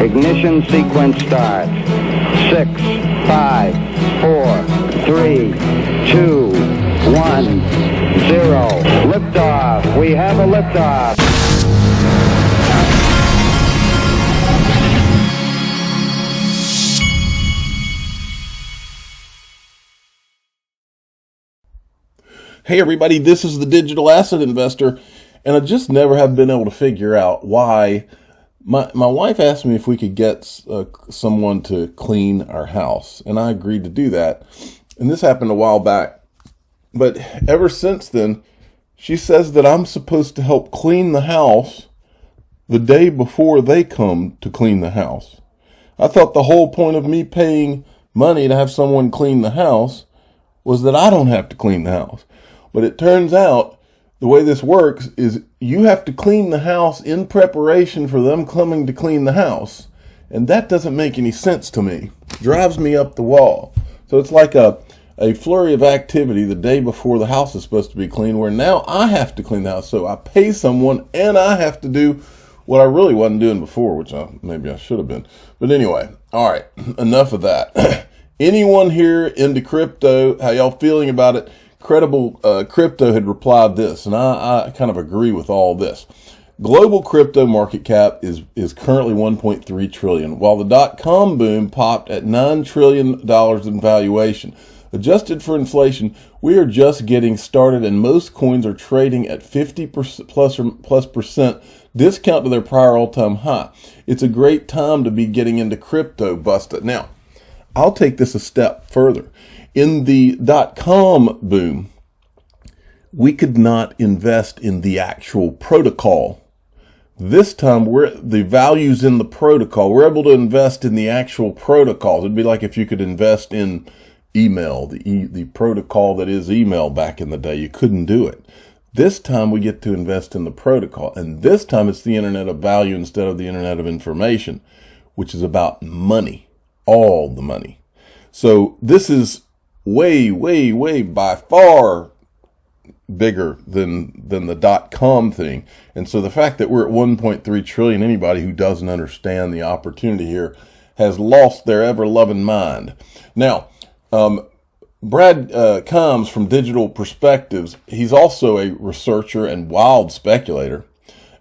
Ignition sequence starts. 6, 5, 4, 3, 2, 1, 0. Liftoff. We have a liftoff. Hey everybody, this is the Digital Asset Investor, and I just never have been able to figure out why. My wife asked me if we could get someone to clean our house, and I agreed to do that. And this happened a while back, but ever since then, she says that I'm supposed to help clean the house the day before they come to clean the house. I thought the whole point of me paying money to have someone clean the house was that I don't have to clean the house. But it turns out the way this works is you have to clean the house in preparation for them coming to clean the house. And that doesn't make any sense to me. It drives me up the wall. So it's like a flurry of activity the day before the house is supposed to be cleaned, where now I have to clean the house. So I pay someone and I have to do what I really wasn't doing before, which maybe I should have been. But anyway, all right, enough of that. Anyone here into crypto, how y'all feeling about it? Credible Crypto had replied this, and I kind of agree with all this. Global crypto market cap is currently 1.3 trillion, while the .com boom popped at $9 trillion in valuation. Adjusted for inflation, we are just getting started, and most coins are trading at 50% plus percent discount to their prior all-time high. It's a great time to be getting into crypto, Busta. Now, I'll take this a step further. In the .com boom, we could not invest in the actual protocol. This time, the value's in the protocol. We're able to invest in the actual protocols. It'd be like if you could invest in email, the protocol that is email back in the day. You couldn't do it. This time, we get to invest in the protocol. And this time, it's the internet of value instead of the internet of information, which is about money, all the money. So this is way by far bigger than the .com thing. And so the fact that we're at 1.3 trillion, anybody who doesn't understand the opportunity here has lost their ever-loving mind. Now, Brad Combs from Digital Perspectives, he's also a researcher and wild speculator.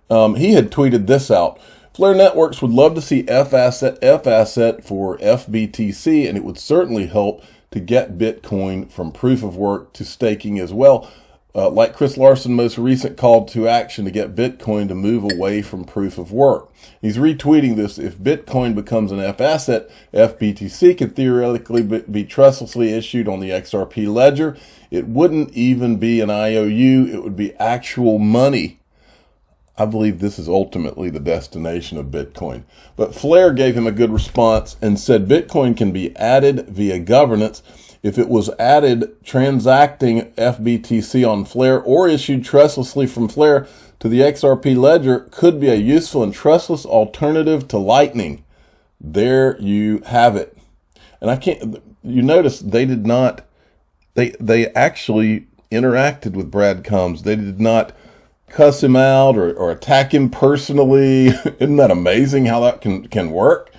He had tweeted this out. Flare Networks would love to see F asset for FBTC, and it would certainly help to get Bitcoin from proof of work to staking as well. Like Chris Larson most recent call to action to get Bitcoin to move away from proof of work. He's retweeting this. If Bitcoin becomes an F asset, FBTC could theoretically be trustlessly issued on the XRP ledger. It wouldn't even be an IOU. It would be actual money. I believe this is ultimately the destination of Bitcoin. But Flare gave him a good response and said Bitcoin can be added via governance. If it was added transacting FBTC on Flare or issued trustlessly from Flare to the XRP ledger, could be a useful and trustless alternative to Lightning. There you have it. And you notice they did not, they actually interacted with Brad Combs. They did not cuss him out or attack him personally. Isn't that amazing how that can work?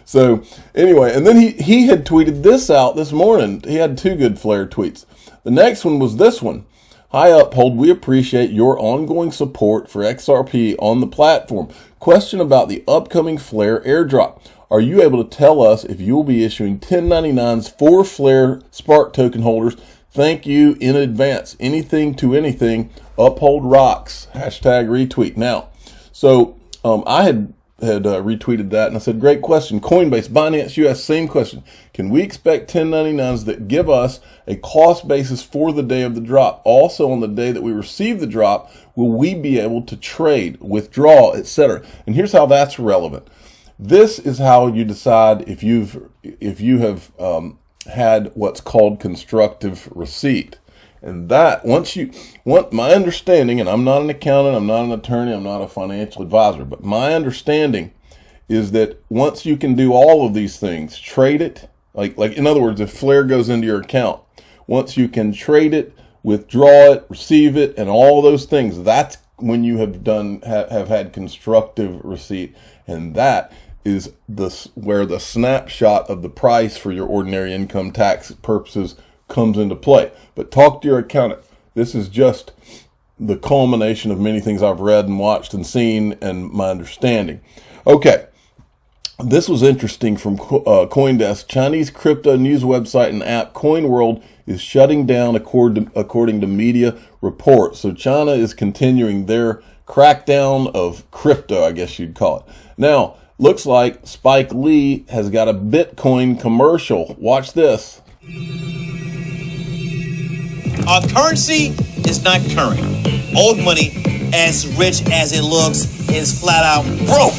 So anyway, and then he had tweeted this out this morning. He had two good Flare tweets. The next one was this one. Hi Uphold, we appreciate your ongoing support for XRP on the platform. Question about the upcoming Flare airdrop. Are you able to tell us if you will be issuing 1099s for Flare Spark token holders? Thank you in advance. Anything to anything. Uphold rocks. Hashtag retweet. Now, so I had retweeted that and I said, great question. Coinbase, Binance US, same question. Can we expect 1099s that give us a cost basis for the day of the drop? Also, on the day that we receive the drop, will we be able to trade, withdraw, etc.? And here's how that's relevant. This is how you decide if you have had what's called constructive receipt. And that my understanding, and I'm not an accountant, I'm not an attorney, I'm not a financial advisor, but my understanding is that once you can do all of these things, trade it, like in other words, if Flare goes into your account, once you can trade it, withdraw it, receive it, and all of those things, that's when you have had constructive receipt, and that is where the snapshot of the price for your ordinary income tax purposes comes into play. But talk to your accountant. This is just the culmination of many things I've read and watched and seen and my understanding. Okay. This was interesting from CoinDesk. Chinese crypto news website and app CoinWorld is shutting down according to media reports. So China is continuing their crackdown of crypto, I guess you'd call it. Now, looks like Spike Lee has got a Bitcoin commercial. Watch this. Our currency is not current. Old money, as rich as it looks, is flat out broke.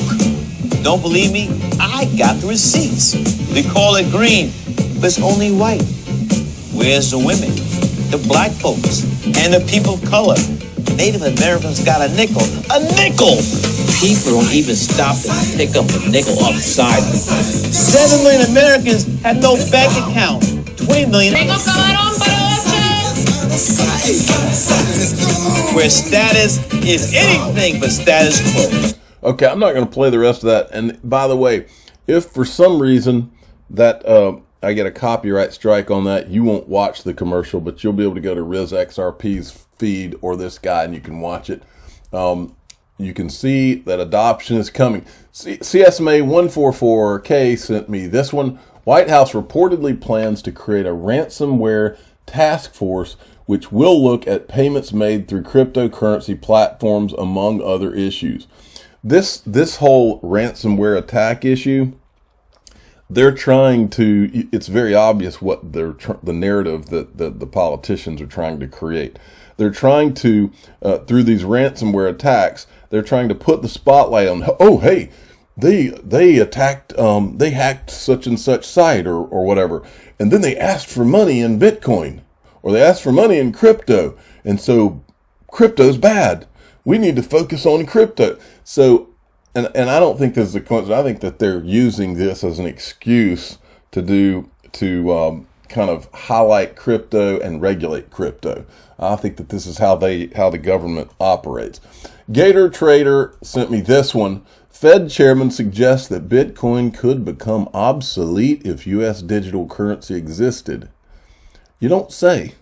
Don't believe me? I got the receipts. They call it green, but it's only white. Where's the women, the black folks, and the people of color? Native Americans got a nickel. A nickel! People don't even stop and pick up a nickel off the sidewalk. 7 million Americans have no bank account. 20 million. Where status is anything but status quo. Okay, I'm not going to play the rest of that. And by the way, if for some reason that I get a copyright strike on that, you won't watch the commercial, but you'll be able to go to Riz XRP's feed or this guy and you can watch it. You can see that adoption is coming. CSMA 144K sent me this one. White House reportedly plans to create a ransomware task force which will look at payments made through cryptocurrency platforms, among other issues. This whole ransomware attack issue, they're trying to, it's very obvious what the narrative that the politicians are trying to create. They're trying to, through these ransomware attacks, they're trying to put the spotlight on, oh, hey, they attacked, they hacked such and such site or whatever. And then they asked for money in Bitcoin or they asked for money in crypto. And so crypto's bad. We need to focus on crypto. So, and I don't think this is a coincidence. I think that they're using this as an excuse to kind of highlight crypto and regulate crypto. I think that this is how the government operates. Gator Trader sent me this one. Fed chairman suggests that Bitcoin could become obsolete if U.S. digital currency existed. You don't say.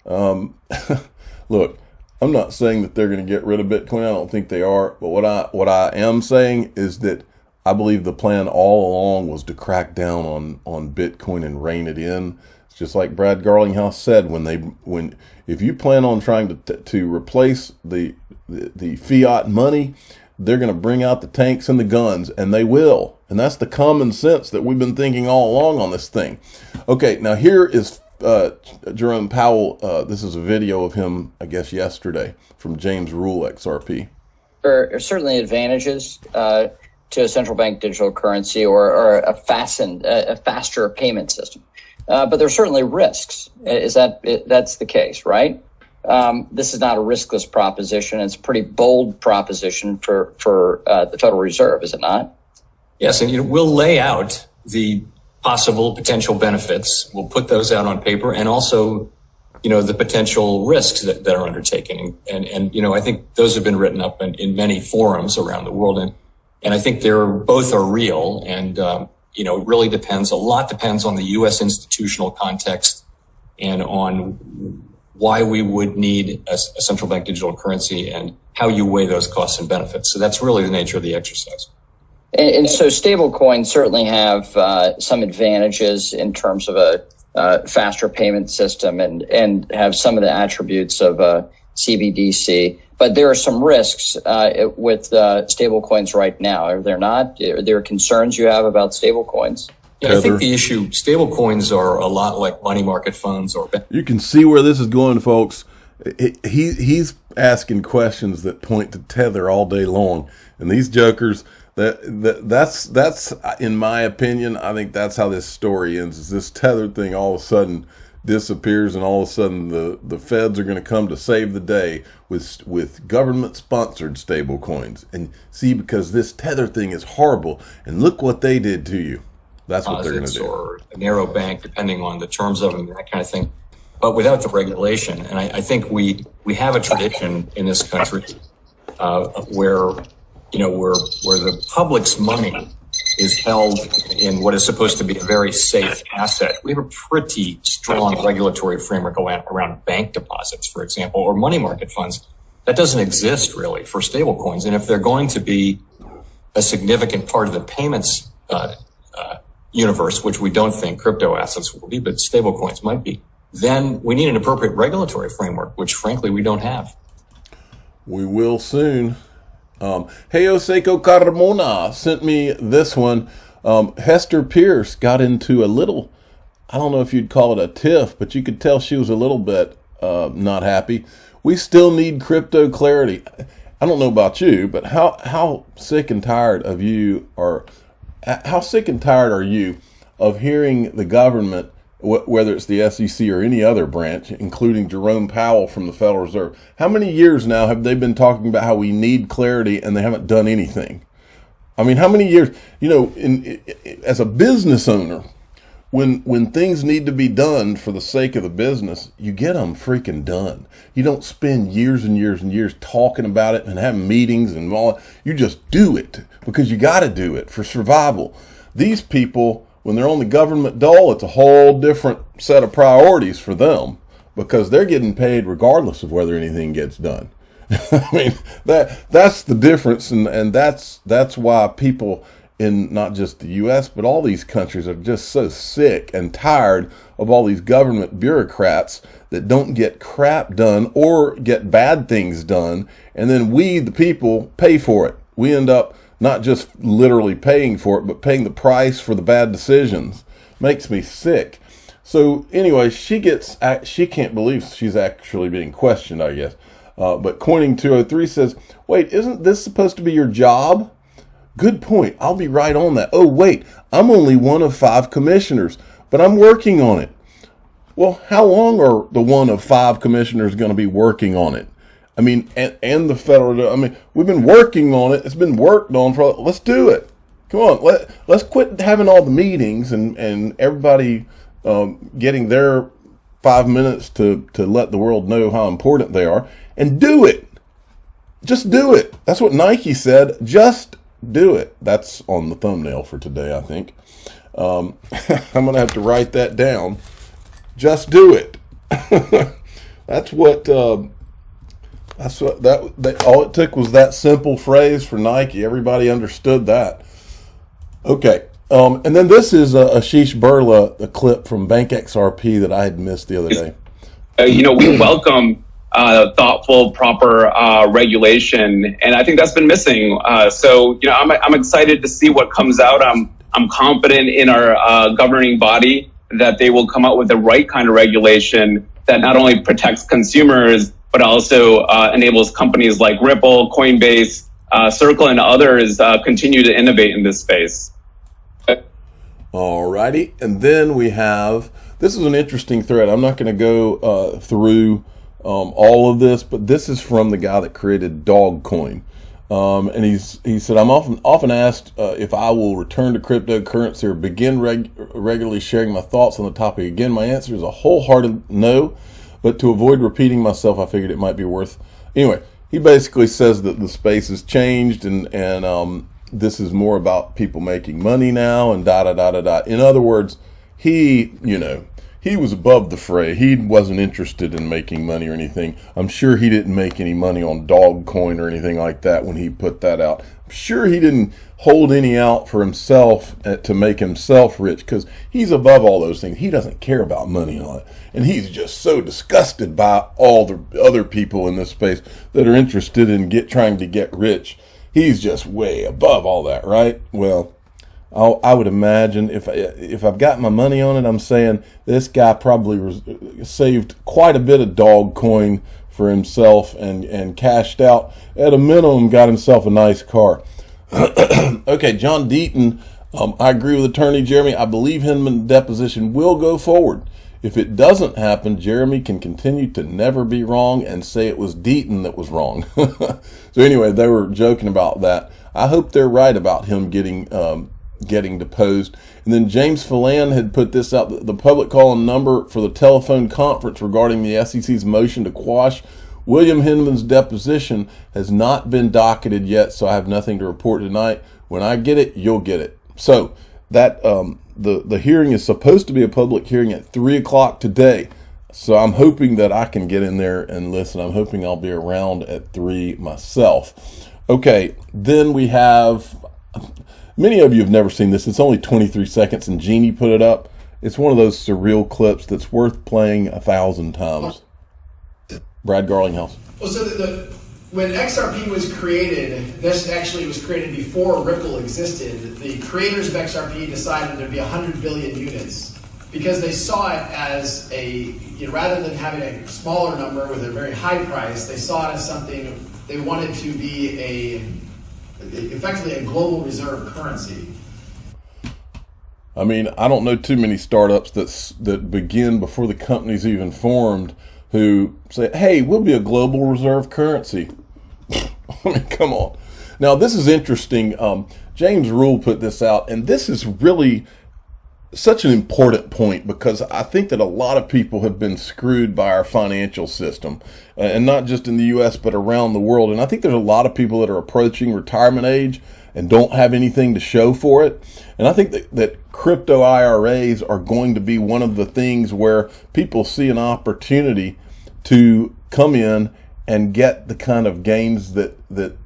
Look, I'm not saying that they're going to get rid of Bitcoin. I don't think they are. But what I am saying is that I believe the plan all along was to crack down on Bitcoin and rein it in. It's just like Brad Garlinghouse said, if you plan on trying to replace the fiat money, they're going to bring out the tanks and the guns, and they will. And that's the common sense that we've been thinking all along on this thing. Okay, now here is Jerome Powell. This is a video of him, I guess, yesterday from James Rule XRP. There are certainly advantages to a central bank digital currency or a faster payment system. But there are certainly risks. That's the case, right? This is not a riskless proposition. It's a pretty bold proposition for the Federal Reserve, is it not? Yes, and we'll lay out the possible potential benefits. We'll put those out on paper, and also, the potential risks that are undertaken. And I think those have been written up in many forums around the world, and I think both are real. And it really depends. A lot depends on the U.S. institutional context and on why we would need a central bank digital currency and how you weigh those costs and benefits. So that's really the nature of the exercise. And so stable coins certainly have some advantages in terms of a faster payment system and have some of the attributes of CBDC. But there are some risks with stable coins right now. Are there not? Are there concerns you have about stable coins? Yeah, I think the issue, stable coins are a lot like money market funds. You can see where this is going, folks. He's asking questions that point to Tether all day long. And these jokers, that's in my opinion, I think that's how this story ends. Is this Tether thing all of a sudden disappears, and all of a sudden the feds are going to come to save the day with government-sponsored stable coins. And see, because this Tether thing is horrible, and look what they did to you. That's what they're going to do. Or a narrow bank, depending on the terms of them, that kind of thing. but without the regulation. And I think we have a tradition in this country where the public's money is held in what is supposed to be a very safe asset. We have a pretty strong regulatory framework around bank deposits, for example, or money market funds. That doesn't exist really for stablecoins. And if they're going to be a significant part of the payments universe, which we don't think crypto assets will be, but stablecoins might be, then we need an appropriate regulatory framework, which frankly we don't have. We will soon. Hey, Oseko Carmona sent me this one. Hester Pierce got into a little, I don't know if you'd call it a tiff, but you could tell she was a little bit not happy. We still need crypto clarity. I don't know about you, but how sick and tired of you are, how sick and tired are you of hearing the government, whether it's the SEC or any other branch, including Jerome Powell from the Federal Reserve? How many years now have they been talking about how we need clarity and they haven't done anything? I mean, how many years, as a business owner, when things need to be done for the sake of the business, you get them freaking done. You don't spend years and years and years talking about it and having meetings and all that. You just do it because you got to do it for survival. These people, when they're on the government dole, it's a whole different set of priorities for them because they're getting paid regardless of whether anything gets done. I mean, that's the difference, and that's why people in not just the U.S., but all these countries are just so sick and tired of all these government bureaucrats that don't get crap done or get bad things done, and then we, the people, pay for it. We end up not just literally paying for it, but paying the price for the bad decisions. Makes me sick. So anyway, she can't believe she's actually being questioned, I guess. But Coining203 says, wait, isn't this supposed to be your job? Good point. I'll be right on that. Oh, wait, I'm only one of 5 commissioners, but I'm working on it. Well, how long are the one of 5 commissioners going to be working on it? I mean, and the federal, I mean, we've been working on it. It's been worked on let's do it. Come on, let's quit having all the meetings and everybody getting their 5 minutes to let the world know how important they are, and do it. Just do it. That's what Nike said. Just do it. That's on the thumbnail for today, I think. I'm going to have to write that down. Just do it. That's what all it took was that simple phrase for Nike. Everybody understood that. Okay. And then this is Ashish Burla, a clip from Bank XRP that I had missed the other day. We welcome thoughtful, proper regulation, and I think that's been missing. I'm excited to see what comes out. I'm confident in our governing body that they will come out with the right kind of regulation that not only protects consumers but also enables companies like Ripple, Coinbase, Circle, and others continue to innovate in this space. Alrighty, and then we have, this is an interesting thread. I'm not going to go through all of this, but this is from the guy that created Dogcoin. And he said, I'm often asked if I will return to cryptocurrency or begin regularly sharing my thoughts on the topic again. My answer is a wholehearted no, but to avoid repeating myself, I figured it might be worth. Anyway, he basically says that the space has changed and this is more about people making money now and da-da-da-da-da. In other words, he was above the fray. He wasn't interested in making money or anything. I'm sure he didn't make any money on Dogcoin or anything like that when he put that out. I'm sure he didn't hold any out for himself to make himself rich because he's above all those things. He doesn't care about money and all that. And he's just so disgusted by all the other people in this space that are interested in trying to get rich. He's just way above all that, right? Well, I would imagine if I've got my money on it, I'm saying this guy probably saved quite a bit of Dogcoin for himself and cashed out. At a minimum, got himself a nice car. Okay, John Deaton, I agree with Attorney Jeremy. I believe him in the deposition will go forward. If it doesn't happen, Jeremy can continue to never be wrong and say it was Deaton that was wrong. So anyway, they were joking about that. I hope they're right about him getting getting deposed. And then James Phelan had put this out, the public call and number for the telephone conference regarding the SEC's motion to quash William Hinman's deposition has not been docketed yet, so I have nothing to report tonight. When I get it, you'll get it. So that the hearing is supposed to be a public hearing at 3 o'clock today. So I'm hoping that I can get in there and listen. I'm hoping I'll be around at 3 myself. Okay, then we have, many of you have never seen this. It's only 23 seconds, and Jeannie put it up. It's one of those surreal clips that's worth playing 1,000 times. Brad Garlinghouse. Well, so when XRP was created, this actually was created before Ripple existed. The creators of XRP decided there'd be 100 billion units because they saw it as rather than having a smaller number with a very high price, they saw it as something they wanted to be effectively a global reserve currency. I mean, I don't know too many startups that begin before the company's even formed who say, hey, we'll be a global reserve currency. I mean, come on. Now, this is interesting. James Rule put this out, and this is really such an important point because I think that a lot of people have been screwed by our financial system, and not just in the U.S., but around the world. And I think there's a lot of people that are approaching retirement age and don't have anything to show for it. And I think that crypto IRAs are going to be one of the things where people see an opportunity to come in and get the kind of gains that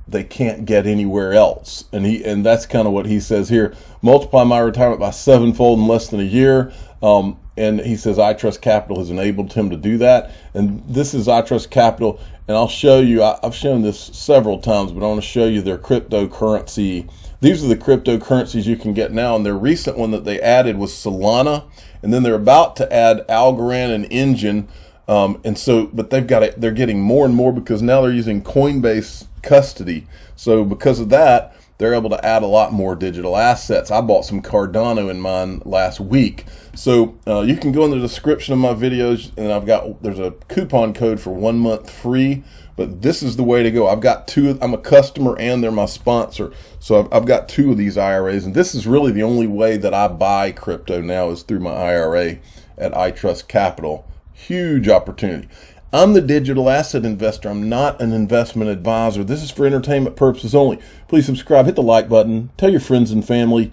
they can't get anywhere else. And that's kind of what he says here. Multiply my retirement by 7-fold in less than a year. And he says iTrustCapital has enabled him to do that. And this is iTrustCapital. And I'll show you, I've shown this several times, but I want to show you their cryptocurrency. These are the cryptocurrencies you can get now. And their recent one that they added was Solana. And then they're about to add Algorand and Engine. But they're getting more and more because now they're using Coinbase custody. So because of that, they're able to add a lot more digital assets. I bought some Cardano in mine last week. So you can go in the description of my videos, and there's a coupon code for 1 month free. But this is the way to go. I've got two. I'm a customer and they're my sponsor. So I've got 2 of these IRAs, and this is really the only way that I buy crypto now is through my IRA at iTrustCapital. Huge opportunity. I'm the digital asset investor. I'm not an investment advisor. This is for entertainment purposes only. Please subscribe, hit the like button, tell your friends and family.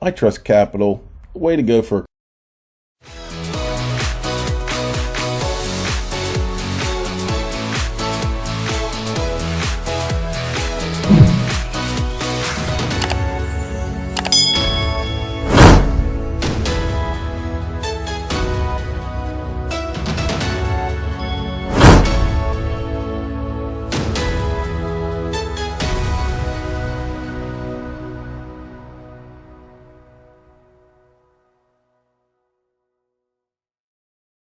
iTrustCapital, way to go for